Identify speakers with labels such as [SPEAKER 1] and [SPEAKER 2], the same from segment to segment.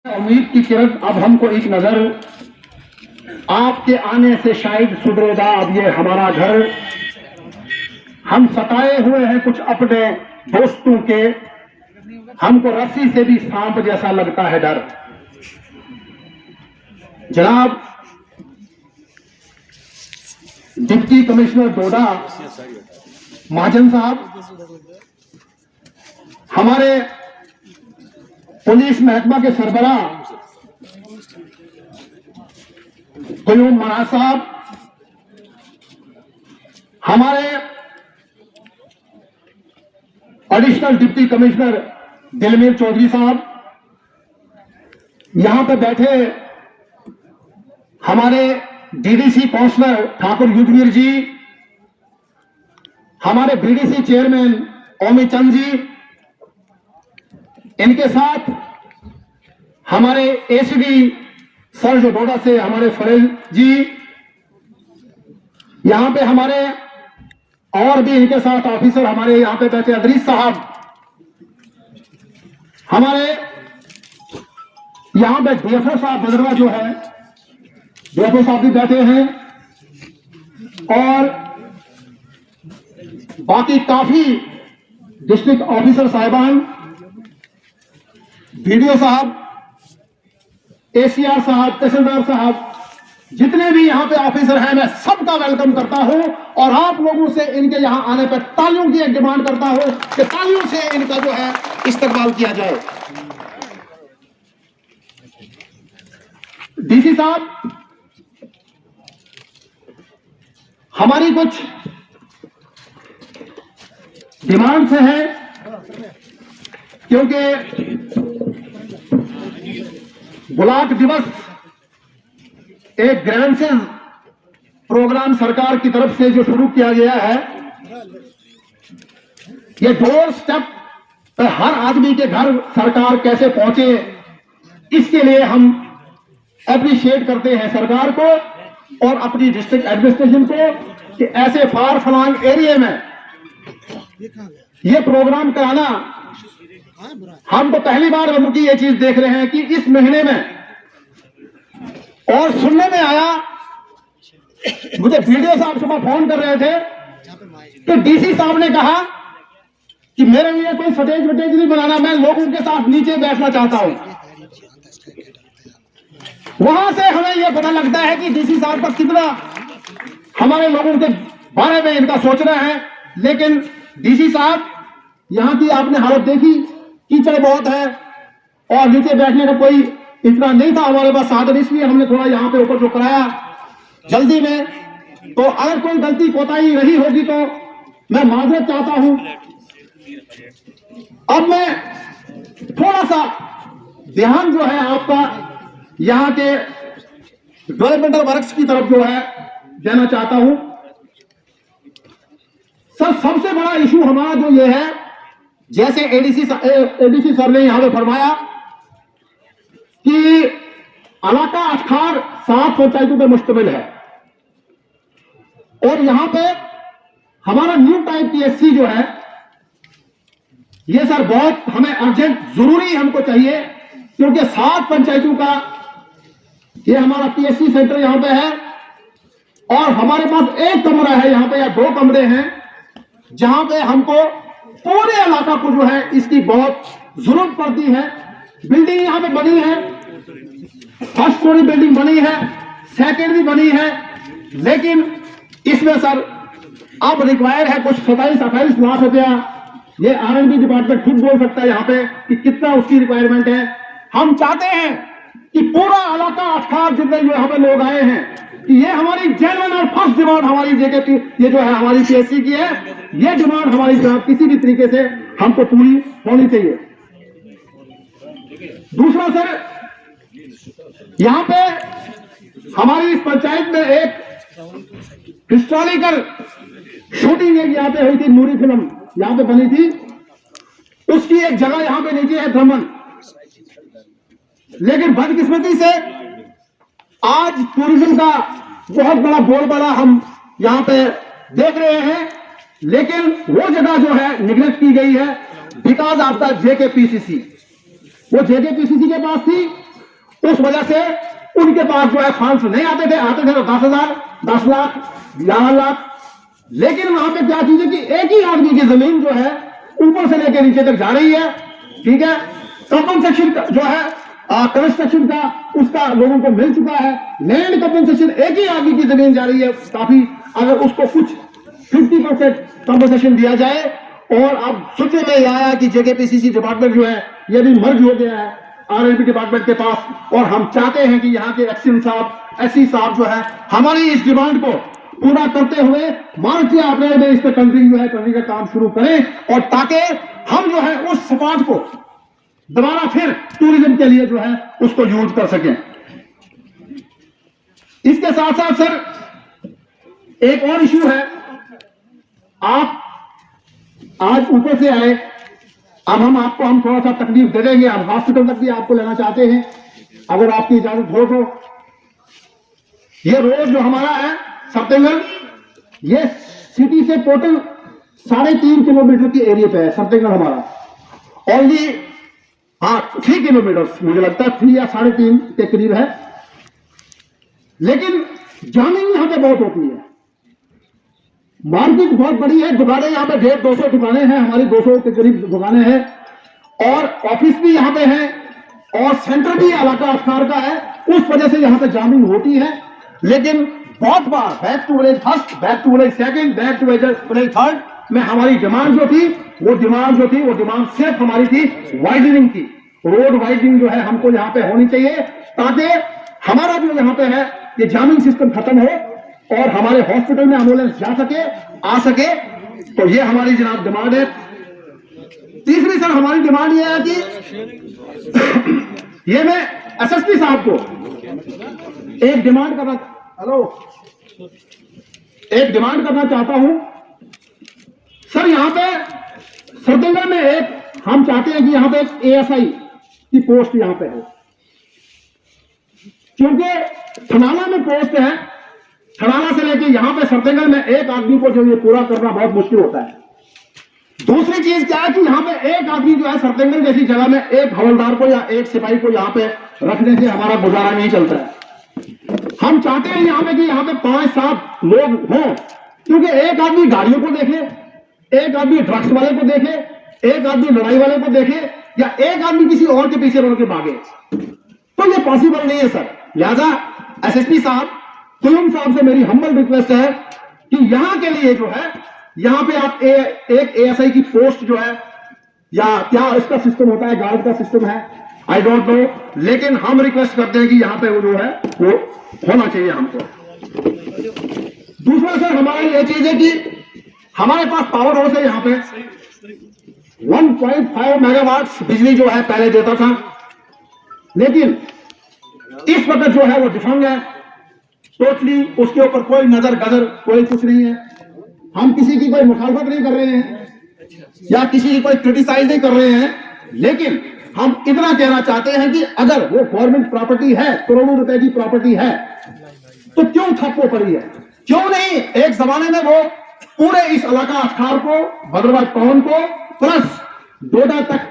[SPEAKER 1] उम्मीद की किरण अब हमको एक नजर, आपके आने से शायद सुधरेगा अब ये हमारा घर। हम सताए हुए हैं कुछ अपने दोस्तों के, हमको रस्सी से भी सांप जैसा लगता है डर। जनाब डिप्टी कमिश्नर डोडा महाजन साहब, हमारे पुलिस महकमा के सरबराह कयूम मना साहब, हमारे additional deputy commissioner Dilmir Chaudhary साहब, यहां पे बैठे हमारे डीडीसी काउंसलर ठाकुर युगवीर जी, हमारे बीडीसी चेयरमैन ओमी चंद जी, इनके साथ हमारे एसीडी सर जो डोडा से हमारे फरेल जी, यहां पे हमारे और भी इनके साथ ऑफिसर हमारे यहां पे बैठे अदरीस साहब, हमारे यहां पे डीएफओ साहब बदरवा जो है डीएफओ साहब भी बैठे हैं, और बाकी काफी डिस्ट्रिक्ट ऑफिसर साहिबान, बीडीओ साहब, एसीआर साहब, तहसीलदार साहब, जितने भी यहां पे ऑफिसर हैं, मैं सबका वेलकम करता हूं और आप लोगों से इनके यहां आने पर तालियों की एक डिमांड करता हूं कि तालियों से इनका जो है इस्तकबाल किया जाए। डीसी साहब, हमारी कुछ डिमांड्स हैं, क्योंकि ब्लॉक दिवस एक ग्रैंडसेज प्रोग्राम सरकार की तरफ से जो शुरू किया गया है, ये डोर स्टेप पे हर आदमी के घर सरकार कैसे पहुंचे, इसके लिए हम एप्रिशिएट करते हैं सरकार को और अपनी डिस्ट्रिक्ट एडमिनिस्ट्रेशन को कि ऐसे फार फ्लंग एरिया में ये प्रोग्राम कराना, हम तो पहली बार उनकी ये चीज देख रहे हैं कि इस महीने में, और सुनने में आया, मुझे वीडियो साहब सुबह फोन कर रहे थे तो डीसी साहब ने कहा कि मेरे लिए कोई फटेज वटेज नहीं बनाना, मैं लोगों के साथ नीचे बैठना चाहता हूं। वहां से हमें यह पता लगता है कि डीसी साहब का कितना हमारे लोगों के बारे में इनका सोचना है। लेकिन डीसी साहब, यहां की आपने हालत देखी, कीचड़ बहुत है और नीचे बैठने का कोई इतना नहीं था हमारे पास साधन, इसलिए हमने थोड़ा यहां पे ऊपर जो कराया जल्दी में। तो अगर कोई गलती कोताही रही होगी तो मैं माजरत चाहता हूं। अब मैं थोड़ा सा ध्यान जो है आपका यहां के डेवलपमेंटल वर्क्स की तरफ जो है देना चाहता हूं। सर, सबसे बड़ा इशू हमारा जो ये है, जैसे एडीसी सर ने यहां पे फरमाया कि इलाका अखाड़ 7 पंचायतों पर मुश्तमिल है और यहां पे हमारा न्यू टाइप पीएससी जो है, ये सर बहुत हमें अर्जेंट जरूरी हमको चाहिए, क्योंकि 7 पंचायतों का ये हमारा पीएससी सेंटर यहां पे है और हमारे पास एक कमरा है यहां पे या 2 कमरे हैं, जहां पे हमको पूरे इलाका को जो है इसकी बहुत जरूरत पड़ती है। बिल्डिंग यहां पे बनी है, फर्स्ट स्टोरी बिल्डिंग बनी है, सेकेंड भी बनी है, लेकिन इसमें सर अब रिक्वायर है कुछ 27-28 लाख रुपया। ये आरएनबी डिपार्टमेंट खुद बोल सकता है यहां पे कि कितना उसकी रिक्वायरमेंट है। हम चाहते हैं कि पूरा इलाका अखाड़ जितने जो यहाँ पे लोग आए हैं, कि ये हमारी जेन्युइन और फर्स्ट डिमांड हमारी जेके ये जो है हमारी पीएससी की है, ये डिमांड हमारी जनाब किसी भी तरीके से हमको पूरी होनी चाहिए। दूसरा सर, यहां पे हमारी इस पंचायत में एक हिस्टोरिकल शूटिंग एक यहां पे हुई थी, नूरी फिल्म यहां पे बनी थी, उसकी एक जगह यहां पे नीचे है धर्मन। लेकिन बदकिस्मती से आज टूरिज्म का बहुत बड़ा बोलबाला हम यहां पे देख रहे हैं, लेकिन वो जगह जो है निगलेक्ट की गई है बिकॉज ऑफ द जेकेपीसीसी। वो जेकेपीसीसी के पास थी उस वजह से उनके पास जो है फंड्स नहीं आते थे तो 10,000, 10 लाख, 11 लाख। लेकिन वहां पे क्या चीज है कि एक ही आदमी की जमीन जो है ऊपर से लेकर नीचे तक जा रही है, ठीक है। कंपनसेशन जो है कंस्ट्रक्शन का उसका लोगों को मिल चुका है। लैंड कंपनसेशन एक ही आदमी की जमीन जा रही है काफी, अगर उसको कुछ 50% कंपनसेशन दिया जाए। और अब सोचने में यह आया कि जेकेपीसीसी डिपार्टमेंट जो है ये भी मर्ज हो गया है आरएलबी डिपार्टमेंट के पास, और हम चाहते हैं कि यहाँ के एक्शन साहब, एससी साहब जो है हमारी इस डिमांड को पूरा करते हुए मार्च या अप्रैल में इस पर टेंडरिंग जो है करने का काम शुरू करें, और ताकि हम जो है उस सपाट को दोबारा फिर टूरिज्म के लिए जो है उसको यूज कर सकें। इसके साथ साथ सर एक और इश्यू है, आप आज ऊपर से आए, अब हम थोड़ा सा तकलीफ दे देंगे, हम हॉस्पिटल तक भी आपको लेना चाहते हैं अगर आपकी इजाजत हो तो। ये रोड जो हमारा है सरतेंगल, ये सिटी से टोटल 3.5 किलोमीटर की एरिया पे है सरतेंगल हमारा। ओनली 3 किलोमीटर मुझे लगता है, 3 या 3.5 के करीब है। लेकिन जामिंग यहां पे बहुत होती है, मार्केट बहुत बड़ी है, दुकानें यहां पे 150-200 दुकानें हैं, हमारी 200 के करीब दुकानें हैं, और ऑफिस भी यहां पे है, और सेंटर भी इलाका अफ्तार का है। उस वजह से यहां पे जामिंग होती है। लेकिन बहुत बार back to village first, back to village second, back to village third में हमारी डिमांड जो थी वो डिमांड सिर्फ हमारी थी वाइडनिंग की। रोड वाइडनिंग जो है हमको यहां पे होनी चाहिए, ताकि हमारा जो यहां पे है ये जामिंग सिस्टम खत्म हो और हमारे हॉस्पिटल में एम्बुलेंस जा सके, आ सके। तो ये हमारी जनाब डिमांड है। तीसरी सर हमारी डिमांड ये है कि ये मैं एसएसपी साहब को एक डिमांड करना चाहता हूं सर। यहां पे सरतेंगल में हम चाहते हैं कि यहां पे एक एएसआई की पोस्ट यहां पे है, क्योंकि थनाला में पोस्ट है। थनाला से लेके यहां पे सरतेंगल में एक आदमी को जो ये पूरा करना बहुत मुश्किल होता है। दूसरी चीज क्या है कि यहां पे एक आदमी जो है सरतेंगल जैसी जगह में एक हवलदार को या एक सिपाही को यहां पे रखने से हमारा गुजारा नहीं चलता है। हम चाहते हैं यहां पे 5-7 लोग हों, क्योंकि एक आदमी गाड़ियों को देखे, एक आदमी ड्रग्स वाले को देखे, एक आदमी लड़ाई वाले को देखे, या एक आदमी किसी और के पीछे बढ़ के भागे, तो ये पॉसिबल नहीं है सर। लिहाजा एसएसपी साहब, कुलम साहब से मेरी हम्बल रिक्वेस्ट है कि यहां के लिए जो है यहां पे आप एक एएसआई की पोस्ट जो है, या क्या इसका सिस्टम होता है, गार्ड का सिस्टम है, आई डोंट नो, लेकिन हम रिक्वेस्ट करते हैं कि यहां पे वो जो है वो होना चाहिए हमको। दूसरा सर हमारा ये चीज है कि हमारे पास पावर हाउस है यहां पे 1.5 मेगावाट बिजली जो है पहले देता था, लेकिन इस वक्त जो है वो डिफंग है टोटली, उसके ऊपर कोई नजर गजर कोई कुछ नहीं है। हम किसी की कोई मुखालफत नहीं कर रहे हैं या किसी की कोई क्रिटिसाइज नहीं कर रहे हैं, लेकिन हम इतना कहना चाहते हैं कि अगर वो गवर्नमेंट प्रॉपर्टी है, करोड़ों रुपए की प्रॉपर्टी है, तो क्यों ठप हो पड़ी है? क्यों नहीं एक जमाने में वो पूरे इस इलाका अखार को, भद्रवाह टाउन को प्लस डोडा तक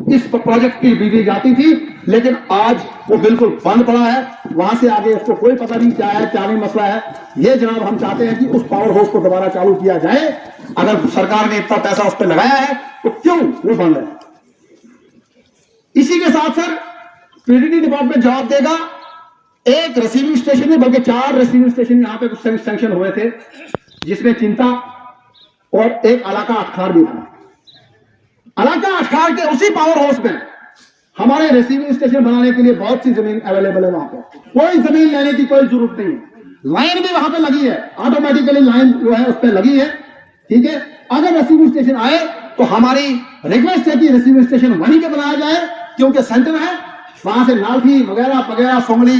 [SPEAKER 1] इस प्रोजेक्ट की बिजली जाती थी, लेकिन आज वो बिल्कुल बंद पड़ा है। वहां से आगे उसको कोई पता नहीं क्या है, क्या नहीं मसला है। ये जनाब हम चाहते हैं कि उस पावर हाउस को दोबारा चालू किया जाए। अगर सरकार ने इतना पैसा उस पर लगाया है तो क्यों वो बंद है? इसी के साथ सर पीडीडी डिपार्टमेंट जवाब देगा। एक रिसीविंग स्टेशन में, बल्कि 4 रिसीविंग स्टेशन यहां पे कुछ सैंक्शन हुए थे, जिसमें चिंता और एक इलाका अखार भी था। इलाका अखार के उसी पावर हाउस में हमारे रिसीविंग स्टेशन बनाने के लिए बहुत सी जमीन अवेलेबल है। वहां पर कोई जमीन लेने की कोई जरूरत नहीं है। लाइन भी वहां पे लगी है, ऑटोमेटिकली लाइन जो है उस पर लगी है, ठीक है। अगर रिसीविंग स्टेशन आए तो हमारी रिक्वेस्ट है कि रिसीविंग स्टेशन वहीं के बनाया जाए, क्योंकि सेंटर है, वहां से नालथी वगैरह वगैरह सोंगली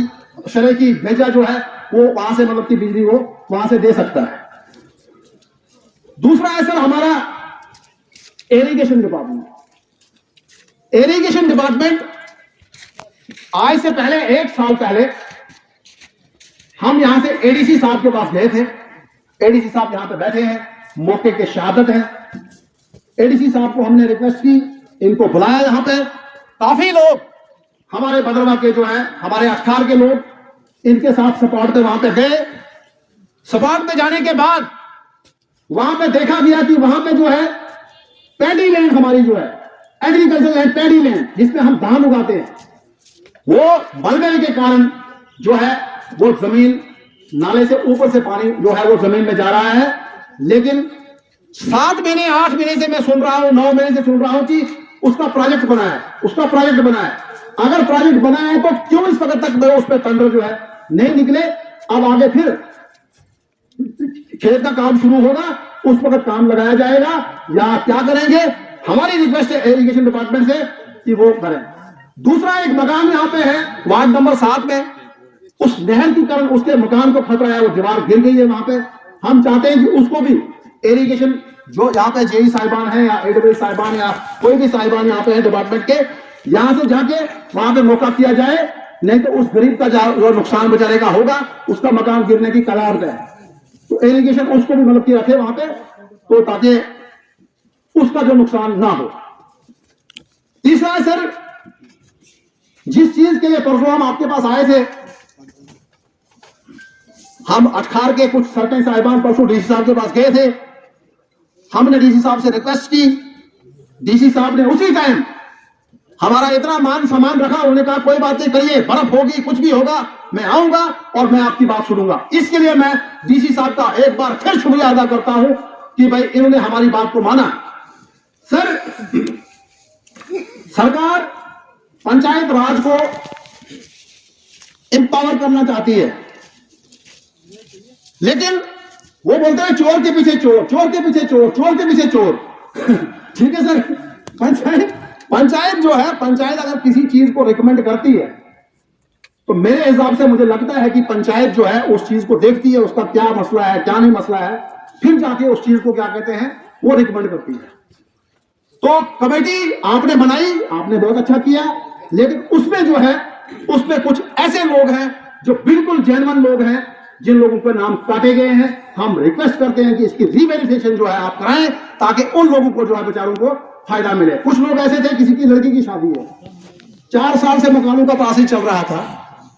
[SPEAKER 1] शरे की भेजा जो है वो वहां से मतलब की बिजली वो वहां से दे सकता है। दूसरा है सर हमारा इरिगेशन डिपार्टमेंट। इरिगेशन डिपार्टमेंट आज से पहले 1 साल पहले हम यहां से एडीसी साहब के पास गए थे। एडीसी साहब यहां पे बैठे हैं, मौके के शहादत हैं। एडीसी साहब को हमने रिक्वेस्ट की, इनको बुलाया, यहां पे काफी लोग हमारे भद्रवा के जो है हमारे अखाड़ के लोग इनके साथ सपाट पे वहां पे गए। सपाट पे जाने के बाद वहां पे देखा गया कि वहां पे जो है पैडी लैंड हमारी जो है एग्रीकल्चर लैंड, पैडी लैंड जिसमें हम धान उगाते हैं, वो बलगने के कारण जो है वो जमीन नाले से ऊपर से पानी जो है वो जमीन में जा रहा है। लेकिन 7 महीने 8 महीने से मैं सुन रहा हूं, 9 महीने से सुन रहा हूं कि उसका प्रोजेक्ट बना है, उसका प्रोजेक्ट बना है। अगर प्रोजेक्ट बना है तो क्यों इस वक्त तक उस पर टेंडर जो है नहीं निकले? अब आगे फिर खेत का काम शुरू होगा, उस वक्त काम लगाया जाएगा या क्या करेंगे? हमारी रिक्वेस्ट है इरिगेशन डिपार्टमेंट से कि वो करें। दूसरा एक मकान यहां पे है वार्ड नंबर 7 में, उस नहर के कारण उसके मकान को खतरा है, वो दीवार गिर गई है वहां पे। हम चाहते हैं कि उसको भी इरिगेशन जो यहाँ पे जेई साहिबान है या एडब्ल्यू साहिबान या कोई भी साहिबान यहाँ पे है डिपार्टमेंट के, यहां से जाके वहां पे मौका किया जाए, नहीं तो उस गरीब का जो नुकसान बेचारे का होगा, उसका मकान गिरने की कगार पे है, तो इरिगेशन उसको भी मतलब की रखे वहां पे, तो ताकि उसका जो नुकसान ना हो। तीसरा है सर, जिस चीज के लिए परसों हम आपके पास आए थे, हम अखाड़ के कुछ सर्टेन साहिबान परसों डीसी साहब के पास गए थे। हमने डीसी साहब से रिक्वेस्ट की, डीसी साहब ने उसी टाइम हमारा इतना मान सम्मान रखा, उन्होंने कहा कोई बात नहीं करिए, बर्फ होगी कुछ भी होगा, मैं आऊंगा और मैं आपकी बात सुनूंगा। इसके लिए मैं डीसी साहब का एक बार फिर शुक्रिया अदा करता हूं कि भाई इन्होंने हमारी बात को माना। सर, सरकार पंचायत राज को एम्पावर करना चाहती है, लेकिन वो बोलते हैं चोर के पीछे चोर, चोर के पीछे चोर, चोर के पीछे चोर। ठीक है सर, पंचायत जो है, पंचायत अगर किसी चीज को रिकमेंड करती है तो मेरे हिसाब से मुझे लगता है कि पंचायत जो है उस चीज को देखती है, उसका क्या मसला है क्या नहीं मसला है, फिर जाके उस चीज को क्या कहते हैं वो रिकमेंड करती है। तो कमेटी आपने बनाई, आपने बहुत अच्छा किया, लेकिन उसमें जो है उसमें कुछ ऐसे लोग हैं जो बिल्कुल जेन्युइन लोग हैं, जिन लोगों के नाम काटे गए हैं। हम रिक्वेस्ट करते हैं कि इसकी रीवेरिफिकेशन जो है आप कराएं, ताकि उन लोगों को जो है बेचारों को फायदा मिले। कुछ लोग ऐसे थे, किसी की लड़की की शादी है, 4 साल से मकानों का प्रोसेस चल रहा था,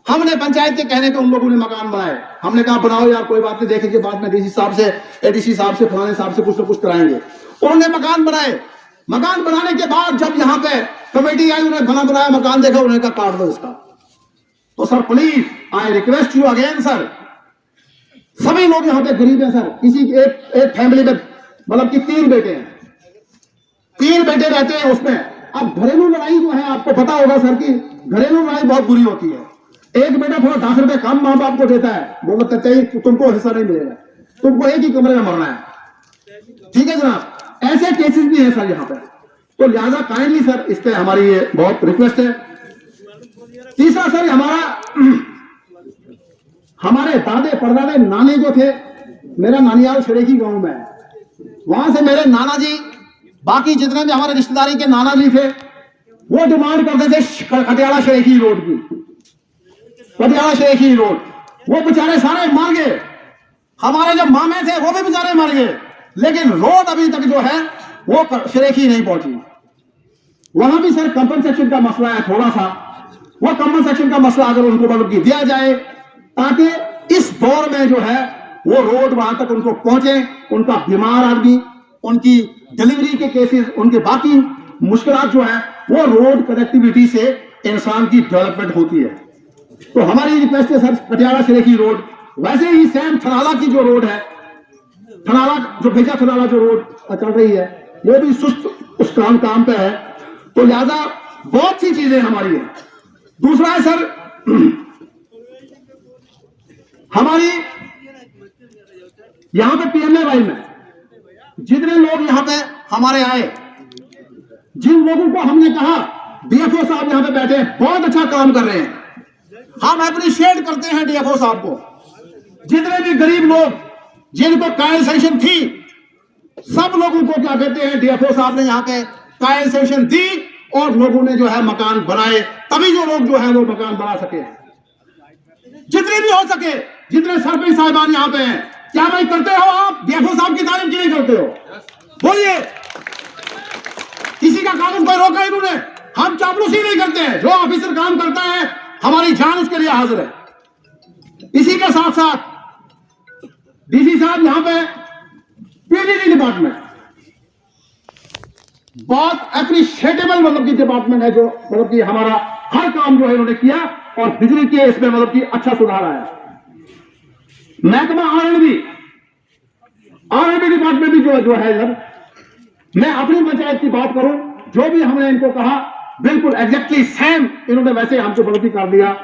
[SPEAKER 1] हमने पंचायत के कहने पे उन लोगों ने मकान बनाए। हमने कहा बनाओ यार, कोई बात नहीं, देखेंगे बाद में डीसी साहब से, एडीसी साहब से, फलाने साहब से कुछ ना कुछ कराएंगे। उन्होंने मकान बनाए। मकान बनाने के बाद जब यहाँ पे कमेटी आई, उन्होंने बना बनाया मकान देखा, उन्होंने कहा काट दो इसका। तो sir please I request you again sir, सभी लोग यहाँ पे गरीब हैं सर, किसी एक फैमिली में मतलब कि 3 बेटे हैं, 3 बेटे रहते हैं उसमें। अब घरेलू लड़ाई जो है आपको पता होगा सर कि घरेलू लड़ाई बहुत बुरी होती है। एक बेटा थोड़ा 10 रुपए कम माँ बाप को देता है, वो कहते हैं तुमको हिस्सा नहीं मिलेगा, तुमको एक ही कमरे में मरना है। ठीक है जनाब, ऐसे केसेस भी हैं सर यहाँ पे, तो लिहाजा काइंडली सर इस पे हमारी ये बहुत रिक्वेस्ट है। तीसरा सर, हमारे दादे परदादे नाने जो थे, मेरा नानियाल शरेखी गांव में है, वहां से मेरे नाना जी, बाकी जितने भी हमारे रिश्तेदारी के नाना जी थे, वो डिमांड करते थे खटियाला शरेखी रोड की, खटियाला शरेखी रोड। वो बेचारे सारे मर गए, हमारे जो मामे थे वो भी बेचारे मर गए, लेकिन रोड अभी तक जो है वो शरेखी नहीं पहुंची। वहां भी सर कंपनसेशन का मसला है थोड़ा सा, वो कंपनसेशन का मसला अगर उनको मतलब की दिया जाए, ताकि इस दौर में जो है वो रोड वहां तक उनको पहुंचे, उनका बीमार आदमी, उनकी डिलीवरी के केसेस, उनके बाकी मुश्किलात जो है वो रोड कनेक्टिविटी से इंसान की डेवलपमेंट होती है। तो हमारी रिक्वेस्ट है सर, पटियाला शरेखी रोड, वैसे ही सेम थनाला की जो रोड है, थनाला जो भेजा थनाला जो रोड चल रही है, वो भी सुस्त उस काम पे है। तो लिहाजा बहुत सी चीजें हमारी है। दूसरा है सर, हमारी यहां पे पीएमए में जितने लोग यहां पे हमारे आए, जिन लोगों को हमने कहा डीएफओ साहब यहां पे बैठे हैं, बहुत अच्छा काम कर रहे हैं, हम अप्रिशिएट करते हैं डीएफओ साहब को। जितने भी गरीब लोग जिनको कायल सेंक्शन थी, सब लोगों को क्या कहते हैं डीएफओ साहब ने यहाँ पे कायल सेंक्शन दी और लोगों ने जो है मकान बनाए, तभी जो लोग जो है वो मकान बना सके। जितने भी हो सके, जितने सरपंच साहिबान यहाँ पे हैं, क्या भाई करते हो आप डीएफओ साहब की तारीफ क्यों नहीं करते हो? बोलिए, किसी का कानून कोई रोका इन्होंने? हम चापलूसी नहीं करते हैं, जो ऑफिसर काम करता है हमारी जान उसके लिए हाजिर है। इसी के साथ साथ डीसी साहब यहां पे पीडीडी डिपार्टमेंट बहुत एप्रिशिएटेबल मतलब की डिपार्टमेंट है, जो मतलब कि हमारा हर काम जो है इन्होंने किया और बिजली के इसमें मतलब कि अच्छा सुधार आया। महकमा आरएनबी डिपार्टमेंट भी जो है इधर, मैं अपनी पंचायत की बात करूं, जो भी हमने इनको कहा बिल्कुल एग्जैक्टली सेम इन्होंने वैसे हमको मतलब की कर दिया।